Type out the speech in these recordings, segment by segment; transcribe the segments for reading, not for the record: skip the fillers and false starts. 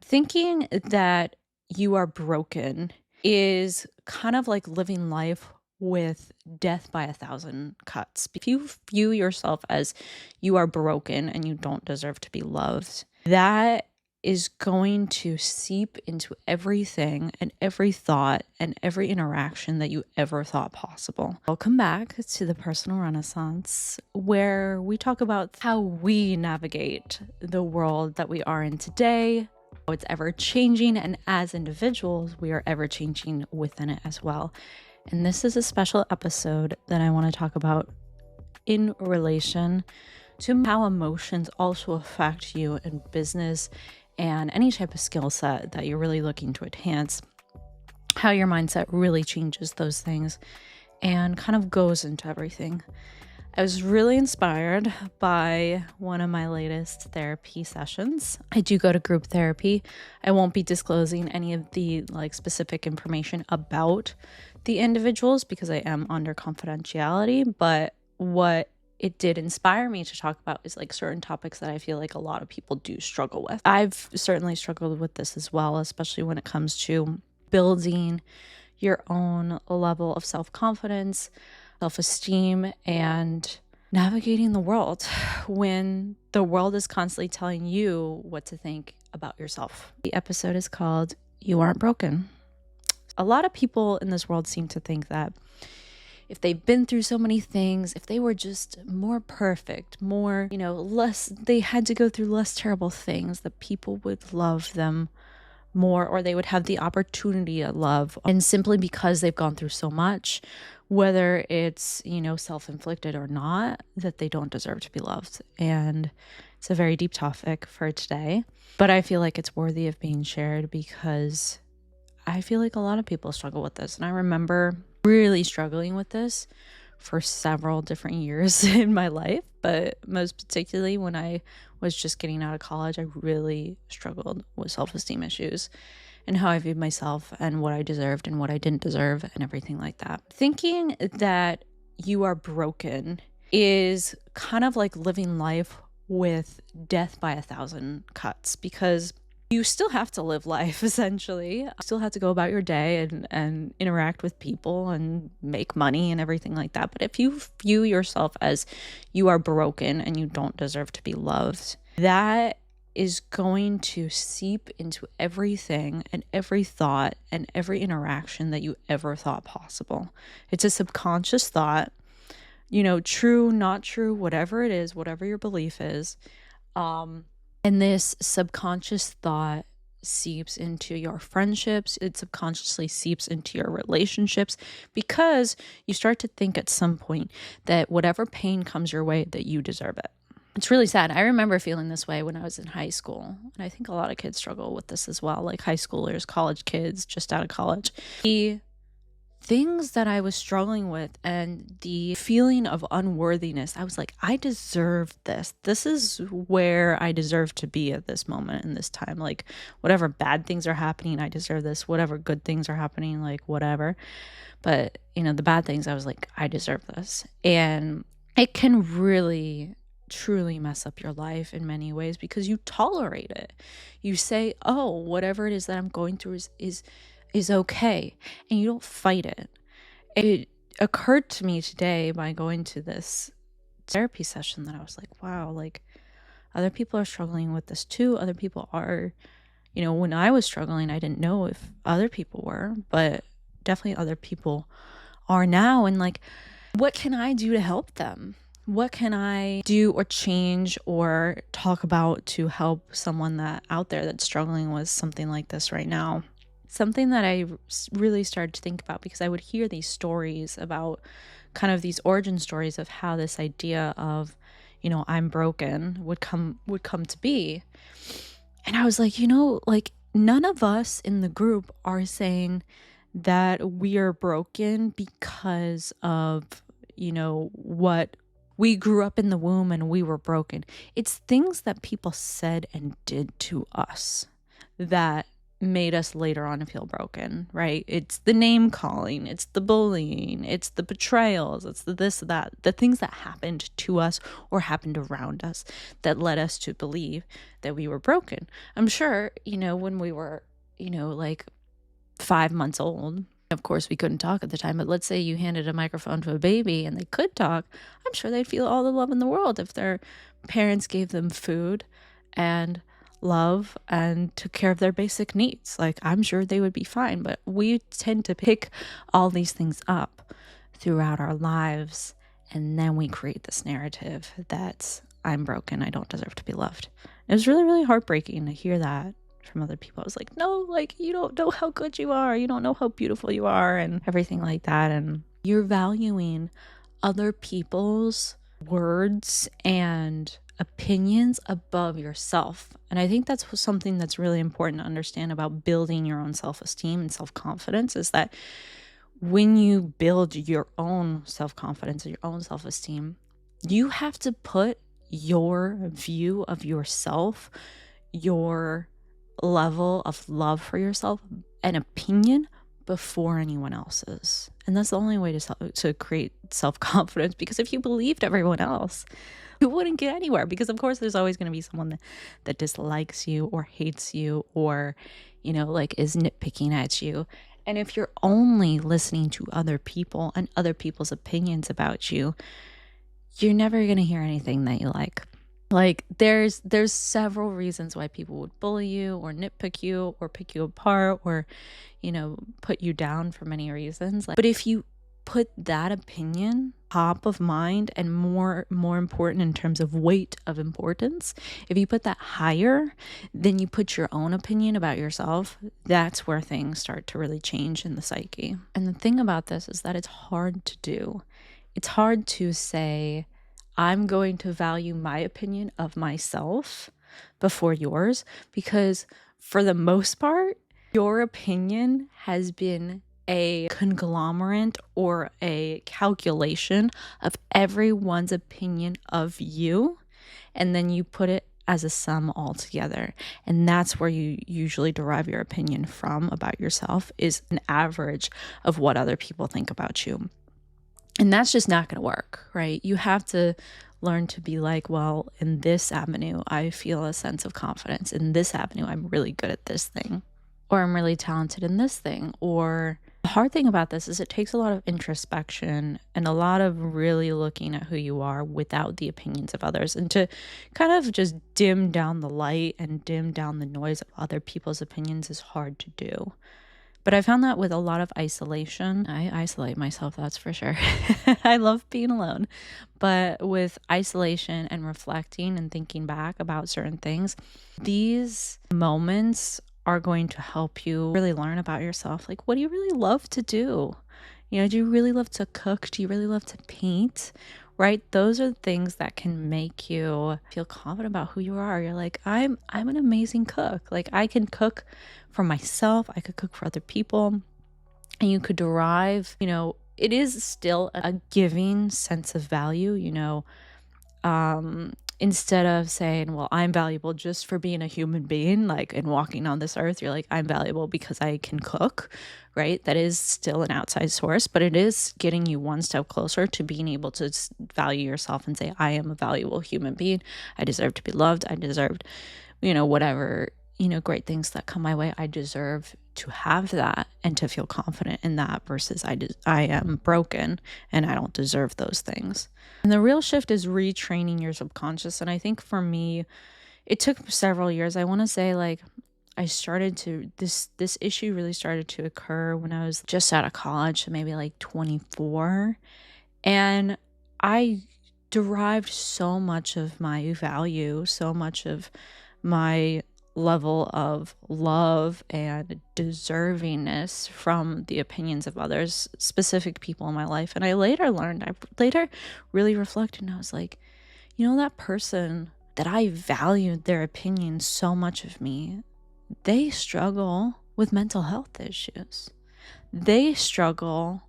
Thinking that you are broken is kind of like living life with death by a thousand cuts. If you view yourself as you are broken and you don't deserve to be loved, that is going to seep into everything and every thought and every interaction that you ever thought possible. Welcome back to the Personal Renaissance, where we talk about how we navigate the world that we are in today. It's ever changing, and as individuals, we are ever changing within it as well. And this is a special episode that I want to talk about in relation to how emotions also affect you in business and any type of skill set that you're really looking to enhance, how your mindset really changes those things and kind of goes into everything. I was really inspired by one of my latest therapy sessions. I do go to group therapy. I won't be disclosing any of the specific information about the individuals because I am under confidentiality, but what it did inspire me to talk about is certain topics that I feel like a lot of people do struggle with. I've certainly struggled with this as well, especially when it comes to building your own level of self-confidence, self-esteem, and navigating the world when the world is constantly telling you what to think about yourself. The episode is called You Aren't Broken. A lot of people in this world seem to think that if they've been through so many things, if they were just more perfect, more, they had to go through less terrible things, that people would love them more, or they would have the opportunity to love. And simply because they've gone through so much, whether it's, self-inflicted or not, that they don't deserve to be loved. And it's a very deep topic for today, but I feel like it's worthy of being shared because I feel like a lot of people struggle with this. And I remember really struggling with this for several different years in my life, but most particularly when I was just getting out of college, I really struggled with self-esteem issues and how I viewed myself and what I deserved and what I didn't deserve and everything like that. Thinking that you are broken is kind of like living life with death by a thousand cuts, because you still have to live life, essentially. You still have to go about your day and interact with people and make money and everything like that. But if you view yourself as you are broken and you don't deserve to be loved, that is going to seep into everything and every thought and every interaction that you ever thought possible. It's a subconscious thought, true, not true, whatever it is, whatever your belief is. And this subconscious thought seeps into your friendships. It subconsciously seeps into your relationships because you start to think at some point that whatever pain comes your way, that you deserve it. It's really sad. I remember feeling this way when I was in high school. And I think a lot of kids struggle with this as well, like high schoolers, college kids, just out of college. The things that I was struggling with and the feeling of unworthiness, I was like, I deserve this. This is where I deserve to be at this moment in this time. Like, whatever bad things are happening, I deserve this. Whatever good things are happening, whatever. But, the bad things, I was like, I deserve this. And it can really truly mess up your life in many ways because you tolerate it. You say, oh, whatever it is that I'm going through is okay, and you don't fight it. It occurred to me today by going to this therapy session that I was like, wow, other people are struggling with this too. Other people are, when I was struggling, I didn't know if other people were, but definitely other people are now. And what can I do to help them? What can I do or change or talk about to help someone out there that's struggling with something like this right now? Something that I really started to think about, because I would hear these stories about kind of these origin stories of how this idea of, I'm broken would come to be. And I was like, none of us in the group are saying that we are broken because of, what we grew up in the womb and we were broken. It's things that people said and did to us that made us later on feel broken, right? It's the name calling, it's the bullying, it's the betrayals, it's the this, that, the things that happened to us or happened around us that led us to believe that we were broken. I'm sure, when we were, like 5 months old, of course we couldn't talk at the time, but let's say you handed a microphone to a baby and they could talk, I'm sure they'd feel all the love in the world if their parents gave them food and love and took care of their basic needs. Like, I'm sure they would be fine, but we tend to pick all these things up throughout our lives, and then we create this narrative that I'm broken, I don't deserve to be loved. It was really, really heartbreaking to hear that from other people. I was like, no, like, you don't know how good you are, you don't know how beautiful you are, and everything like that. And you're valuing other people's words and opinions above yourself. And I think that's something that's really important to understand about building your own self-esteem and self-confidence, is that when you build your own self-confidence and your own self-esteem, you have to put your view of yourself, your level of love for yourself, and opinion before anyone else's. And that's the only way to create self-confidence, because if you believed everyone else, you wouldn't get anywhere, because of course there's always going to be someone that dislikes you or hates you or, like is nitpicking at you. And if you're only listening to other people and other people's opinions about you, you're never going to hear anything that you like. Like there's several reasons why people would bully you or nitpick you or pick you apart or, put you down for many reasons. But if you put that opinion top of mind and more important in terms of weight of importance, if you put that higher than you put your own opinion about yourself, that's where things start to really change in the psyche. And the thing about this is that it's hard to do. It's hard to say, I'm going to value my opinion of myself before yours, because for the most part, your opinion has been a conglomerate or a calculation of everyone's opinion of you, and then you put it as a sum all together. And that's where you usually derive your opinion from about yourself, is an average of what other people think about you. And that's just not going to work, right? You have to learn to be like, well, in this avenue, I feel a sense of confidence. In this avenue, I'm really good at this thing, or I'm really talented in this thing. Or the hard thing about this is it takes a lot of introspection and a lot of really looking at who you are without the opinions of others, and to kind of just dim down the light and dim down the noise of other people's opinions is hard to do. But I found that with a lot of isolation, I isolate myself, that's for sure. I love being alone. But with isolation and reflecting and thinking back about certain things, these moments are going to help you really learn about yourself. Like, what do you really love to do? Do you really love to cook? Do you really love to paint? Right? Those are the things that can make you feel confident about who you are. You're like, I'm an amazing cook. Like, I can cook for myself. I could cook for other people. And you could derive, it is still a giving sense of value, instead of saying, well, I'm valuable just for being a human being, like, and walking on this earth. You're like, I'm valuable because I can cook, right? That is still an outside source, but it is getting you one step closer to being able to value yourself and say, I am a valuable human being. I deserve to be loved. I deserve, whatever, great things that come my way. I deserve to have that and to feel confident in that, versus I am broken and I don't deserve those things. And the real shift is retraining your subconscious. And I think for me, it took several years. I want to say, like, I started to, this issue really started to occur when I was just out of college, so maybe like 24. And I derived so much of my value, so much of my level of love and deservingness from the opinions of others, specific people in my life. And I later really reflected, and I was like, that person that I valued their opinion so much of me, they struggle with mental health issues. They struggle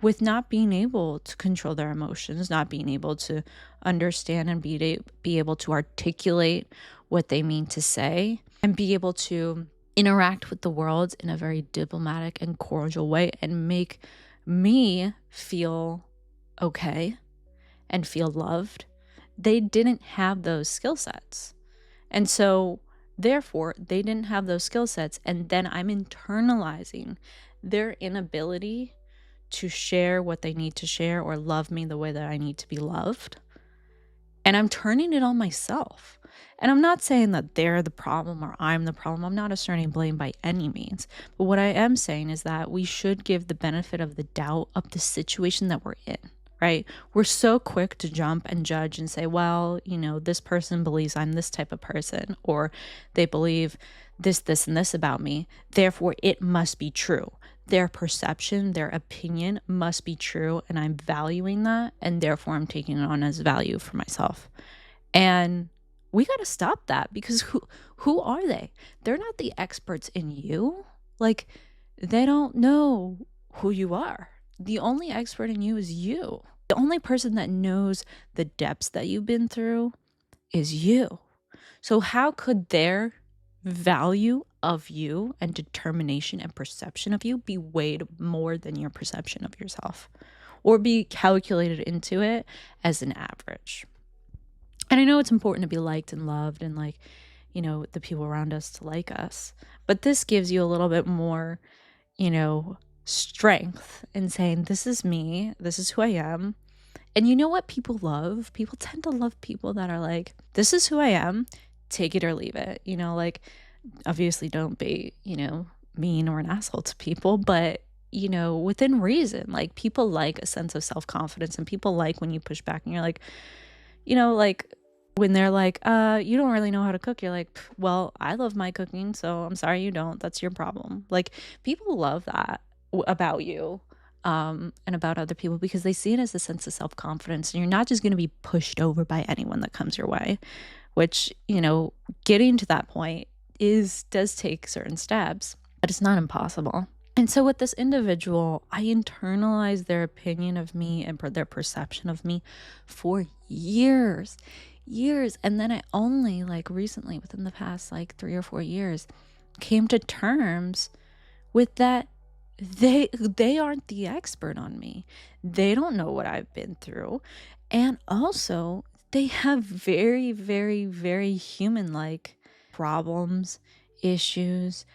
with not being able to control their emotions, not being able to understand and be able to articulate what they mean to say, and be able to interact with the world in a very diplomatic and cordial way and make me feel okay and feel loved, they didn't have those skill sets. And so, therefore, they didn't have those skill sets. And then I'm internalizing their inability to share what they need to share or love me the way that I need to be loved. And I'm turning it on myself. And I'm not saying that they're the problem or I'm the problem. I'm not asserting blame by any means. But what I am saying is that we should give the benefit of the doubt of the situation that we're in, right? We're so quick to jump and judge and say, well, this person believes I'm this type of person, or they believe this, and this about me. Therefore, it must be true. Their perception, their opinion must be true, and I'm valuing that, and therefore I'm taking it on as value for myself. And we got to stop that, because who are they? They're not the experts in you. Like, they don't know who you are. The only expert in you is you. The only person that knows the depths that you've been through is you. So how could their value of you and determination and perception of you be weighed more than your perception of yourself, or be calculated into it as an average? And I know it's important to be liked and loved, and the people around us to like us, but this gives you a little bit more, strength in saying, this is me, this is who I am. And you know what people love? People tend to love people that are like, this is who I am, take it or leave it. Obviously don't be, mean or an asshole to people, but, within reason. Like, people like a sense of self-confidence, and people like when you push back and you're like, when they're like, you don't really know how to cook. You're like, well, I love my cooking, so I'm sorry you don't. That's your problem. Like, people love that about you. And about other people, because they see it as a sense of self-confidence, and you're not just going to be pushed over by anyone that comes your way, which, getting to that point does take certain steps, but it's not impossible. And so with this individual, I internalized their opinion of me and their perception of me for years. And then I only recently, within the past 3 or 4 years, came to terms with that they aren't the expert on me. They don't know what I've been through. And also, they have very, very, very human-like problems, issues,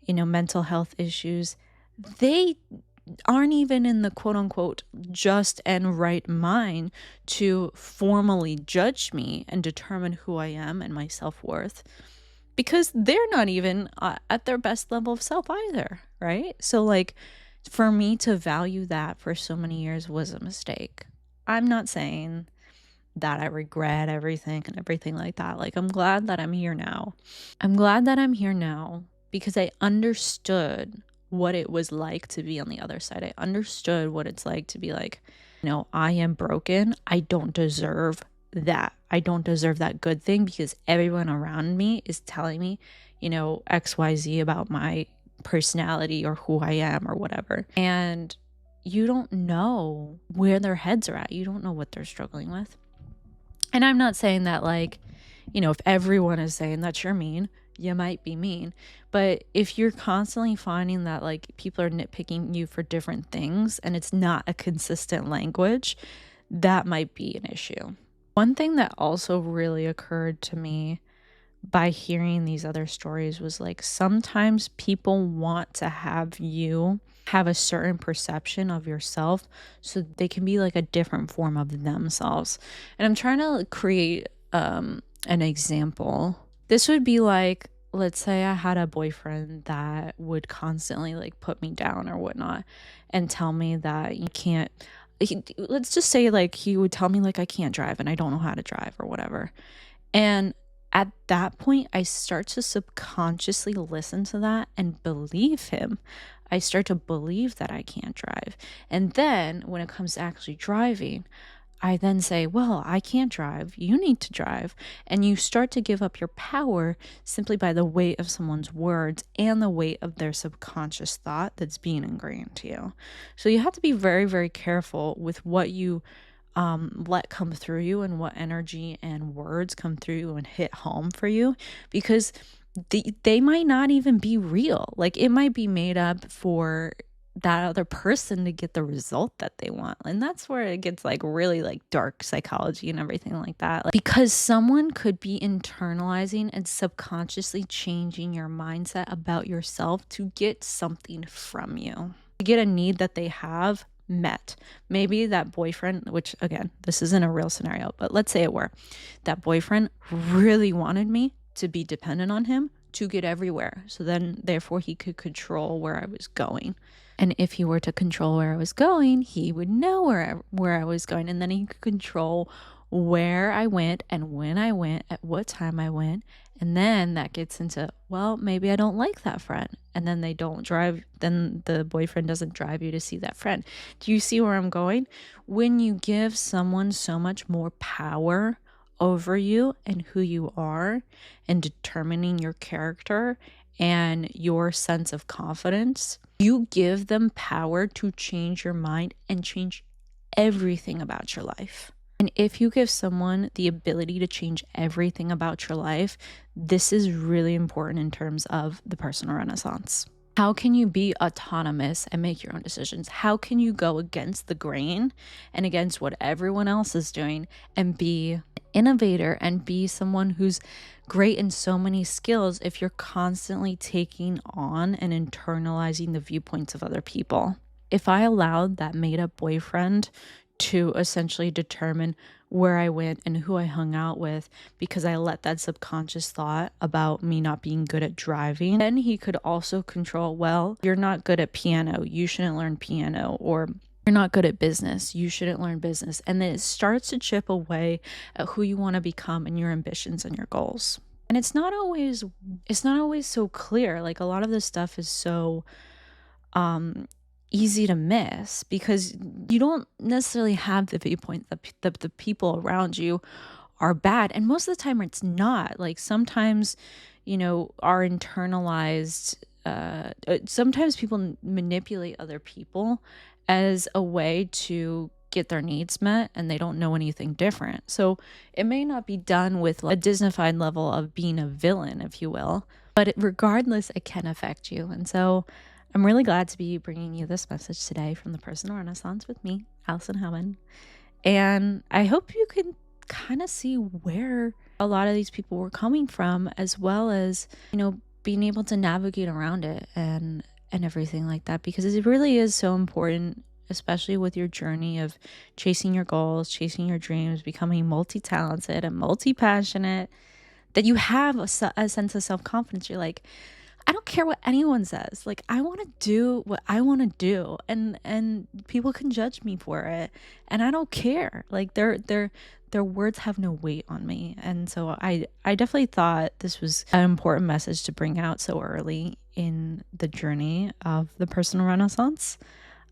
mental health issues. They aren't even in the quote-unquote just and right mind to formally judge me and determine who I am and my self-worth, because they're not even at their best level of self either, right? So for me to value that for so many years was a mistake. I'm not saying that I regret everything and everything like that. I'm glad that I'm here now. Because I understood what it was like to be on the other side. I understood what it's like to be like, I am broken. I don't deserve that. I don't deserve that good thing, because everyone around me is telling me, XYZ about my personality or who I am or whatever. And you don't know where their heads are at. You don't know what they're struggling with. And I'm not saying that if everyone is saying that you're mean, you might be mean. But if you're constantly finding that people are nitpicking you for different things and it's not a consistent language, that might be an issue. One thing that also really occurred to me by hearing these other stories was sometimes people want to have you have a certain perception of yourself so they can be a different form of themselves. And I'm trying to create an example. This would be let's say I had a boyfriend that would constantly put me down or whatnot and tell me that you can't, let's just say he would tell me I can't drive and I don't know how to drive or whatever. And at that point, I start to subconsciously listen to that and believe him. I start to believe that I can't drive. And then when it comes to actually driving, I then say, well, I can't drive. You need to drive. And you start to give up your power simply by the weight of someone's words and the weight of their subconscious thought that's being ingrained to you. So you have to be very, very careful with what you let come through you and what energy and words come through you and hit home for you, because they might not even be real. Like, it might be made up for that other person to get the result that they want. And that's where it gets like really like dark psychology and everything like that. Like, because someone could be internalizing and subconsciously changing your mindset about yourself to get something from you, to get a need that they have met. Maybe that boyfriend, which again, this isn't a real scenario, but let's say it were, that boyfriend really wanted me to be dependent on him to get everywhere. So then therefore he could control where I was going. And if he were to control where I was going, he would know where I was going. And then he could control where I went and when I went, at what time I went. And then that gets into, well, maybe I don't like that friend. And then then the boyfriend doesn't drive you to see that friend. Do you see where I'm going? When you give someone so much more power over you and who you are and determining your character and your sense of confidence, you give them power to change your mind and change everything about your life. And if you give someone the ability to change everything about your life, this is really important in terms of the personal renaissance. How can you be autonomous and make your own decisions? How can you go against the grain and against what everyone else is doing and be an innovator and be someone who's great in so many skills if you're constantly taking on and internalizing the viewpoints of other people? If I allowed that made-up boyfriend to essentially determine where I went and who I hung out with because I let that subconscious thought about me not being good at driving, then he could also control, well, you're not good at piano, you shouldn't learn piano, or you're not good at business, you shouldn't learn business. And then it starts to chip away at who you want to become and your ambitions and your goals. And it's not always so clear. Like, a lot of this stuff is so easy to miss because you don't necessarily have the viewpoint that the people around you are bad. And most of the time it's not. Like, sometimes, our internalized, sometimes people manipulate other people as a way to get their needs met, and they don't know anything different. So it may not be done with like a Disneyfied level of being a villain, if you will, but regardless, it can affect you. And so I'm really glad to be bringing you this message today from the Personal Renaissance with me, Allison Howmann. And I hope you can kind of see where a lot of these people were coming from, as well as, being able to navigate around it and everything like that, because it really is so important, especially with your journey of chasing your goals, chasing your dreams, becoming multi-talented and multi-passionate, that you have a sense of self-confidence. You're like, I don't care what anyone says. Like, I want to do what I want to do, and people can judge me for it, and I don't care. Like, their words have no weight on me. And so I definitely thought this was an important message to bring out so early in the journey of the personal renaissance.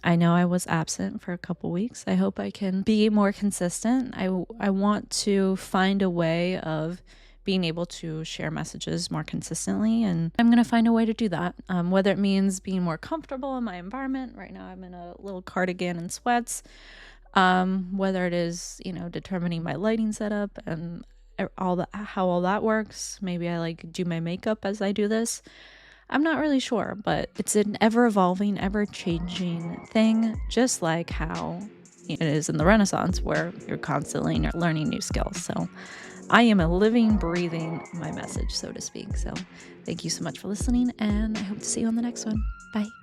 I know I was absent for a couple weeks. I hope I can be more consistent. I want to find a way of being able to share messages more consistently, and I'm going to find a way to do that, whether it means being more comfortable in my environment. Right now I'm in a little cardigan and sweats, whether it is, determining my lighting setup and how all that works. Maybe I like do my makeup as I do this. I'm not really sure, but it's an ever-evolving, ever-changing thing, just like how it is in the Renaissance, where you're constantly learning new skills. So I am a living, breathing my message, so to speak. So thank you so much for listening, and I hope to see you on the next one. Bye.